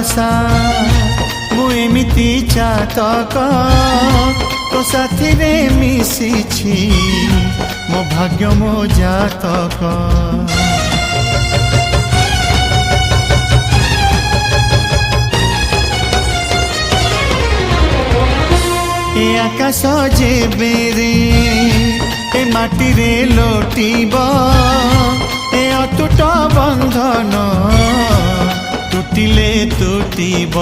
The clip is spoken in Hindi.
भरोसा मु एमिति चातक तो साथी रे मिशिछि मो भाग्य मो जातक ए आकाश जेबे रे ए माटी रे लोटिब ए अटूट बंधन टूटिले टूटिब।